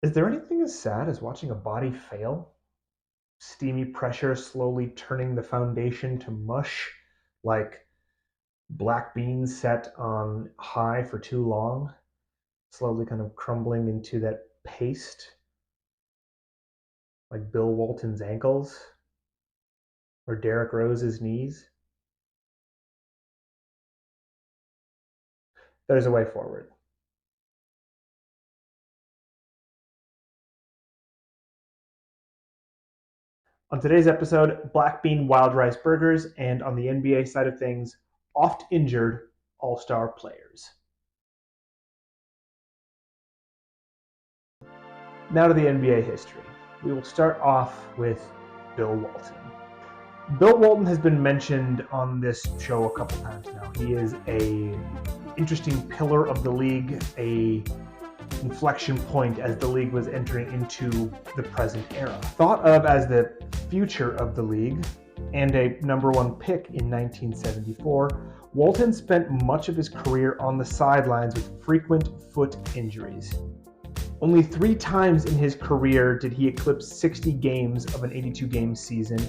Is there anything as sad as watching a body fail? Steamy pressure slowly turning the foundation to mush, like black beans set on high for too long, slowly kind of crumbling into that paste, like Bill Walton's ankles or Derrick Rose's knees. There's a way forward. On today's episode, black bean wild rice burgers, and on the NBA side of things, oft injured all-star players. Now to the NBA history. We will start off with Bill Walton. Bill Walton has been mentioned on this show a couple times now. He is a interesting pillar of the league, a inflection point as the league was entering into the present era. Thought of as the future of the league and a number one pick in 1974, Walton spent much of his career on the sidelines with frequent foot injuries. Only 3 times in his career did he eclipse 60 games of an 82-game season,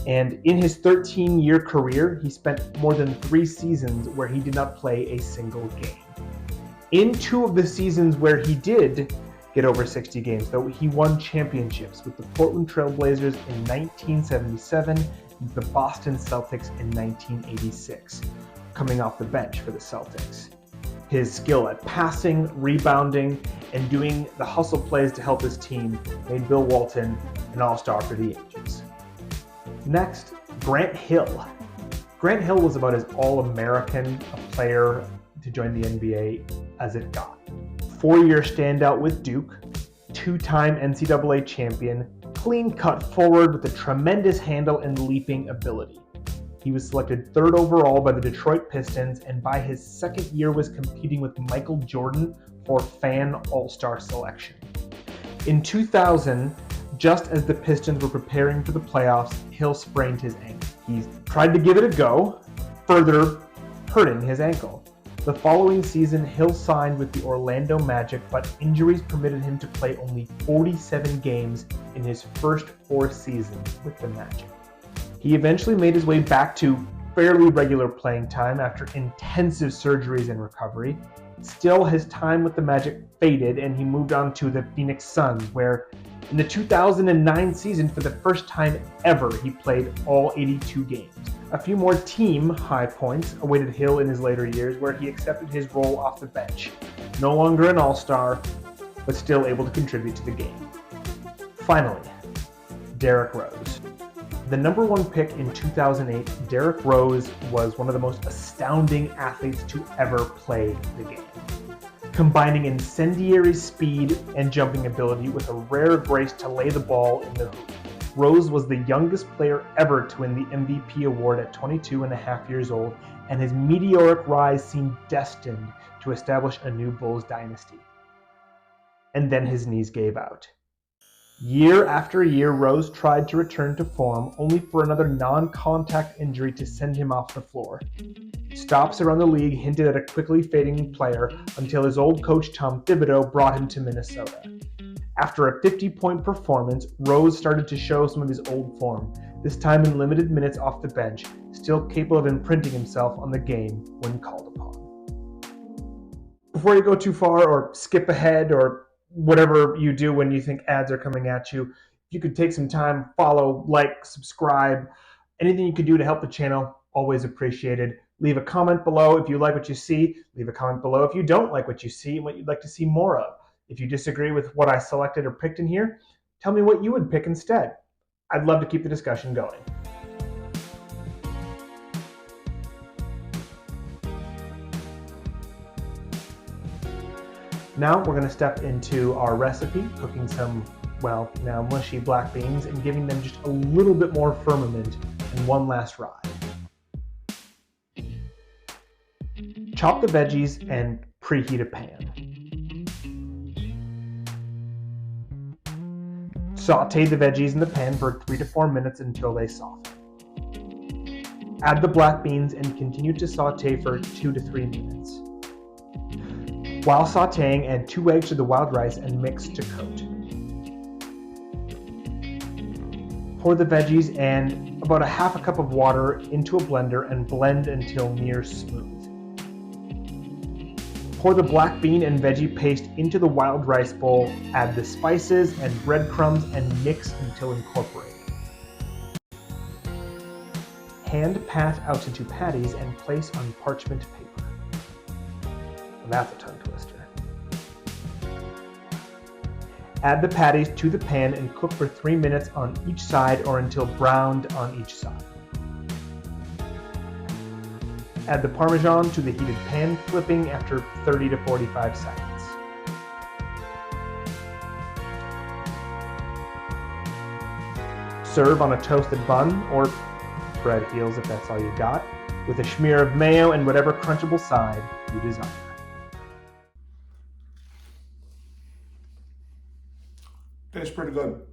and in his 13-year career, he spent more than 3 seasons where he did not play a single game. In 2 of the seasons where he did get over 60 games, though, he won championships with the Portland Trail Blazers in 1977 and the Boston Celtics in 1986, coming off the bench for the Celtics. His skill at passing, rebounding, and doing the hustle plays to help his team made Bill Walton an all-star for the ages. Next, Grant Hill. Grant Hill was about as all-American a player to join the NBA as it got. 4-year standout with Duke, 2-time NCAA champion, clean-cut forward with a tremendous handle and leaping ability. He was selected 3rd overall by the Detroit Pistons, and by his 2nd year was competing with Michael Jordan for fan all-star selection. In 2000, just as the Pistons were preparing for the playoffs, Hill sprained his ankle. He tried to give it a go, further hurting his ankle. The following season, Hill signed with the Orlando Magic, but injuries permitted him to play only 47 games in his first 4 seasons with the Magic. He eventually made his way back to fairly regular playing time after intensive surgeries and recovery. Still, his time with the Magic faded, and he moved on to the Phoenix Suns, where in the 2009 season, for the first time ever, he played all 82 games. A few more team high points awaited Hill in his later years, where he accepted his role off the bench. No longer an all-star, but still able to contribute to the game. Finally, Derrick Rose. The number 1 pick in 2008, Derrick Rose was one of the most astounding athletes to ever play the game. Combining incendiary speed and jumping ability with a rare grace to lay the ball in the hoop, Rose was the youngest player ever to win the MVP award at 22 and a half years old, and his meteoric rise seemed destined to establish a new Bulls dynasty. And then his knees gave out. Year after year, Rose tried to return to form, only for another non-contact injury to send him off the floor. Stops around the league hinted at a quickly fading player until his old coach Tom Thibodeau brought him to Minnesota. After a 50-point performance, Rose started to show some of his old form, this time in limited minutes off the bench, still capable of imprinting himself on the game when called upon. Before you go too far or skip ahead or whatever you do when you think ads are coming at you, if you could take some time, follow, like, subscribe, anything you could do to help the channel, always appreciated. Leave a comment below if you like what you see. Leave a comment below if you don't like what you see and what you'd like to see more of. If you disagree with what I selected or picked in here, tell me what you would pick instead. I'd love to keep the discussion going. Now we're going to step into our recipe, cooking some, well, now mushy black beans and giving them just a little bit more firmament and one last ride. Chop the veggies and preheat a pan. Saute the veggies in the pan for 3 to 4 minutes until they soften. Add the black beans and continue to saute for 2 to 3 minutes. While sauteing, add 2 eggs to the wild rice and mix to coat. Pour the veggies and about a half a cup of water into a blender and blend until near smooth. Pour the black bean and veggie paste into the wild rice bowl, add the spices and breadcrumbs and mix until incorporated. Hand pat out into patties and place on parchment paper. Well, that's a tongue twister. Add the patties to the pan and cook for 3 minutes on each side or until browned on each side. Add the parmesan to the heated pan, flipping after 30 to 45 seconds. Serve on a toasted bun or bread heels if that's all you got, with a smear of mayo and whatever crunchable side you desire. Tastes pretty good.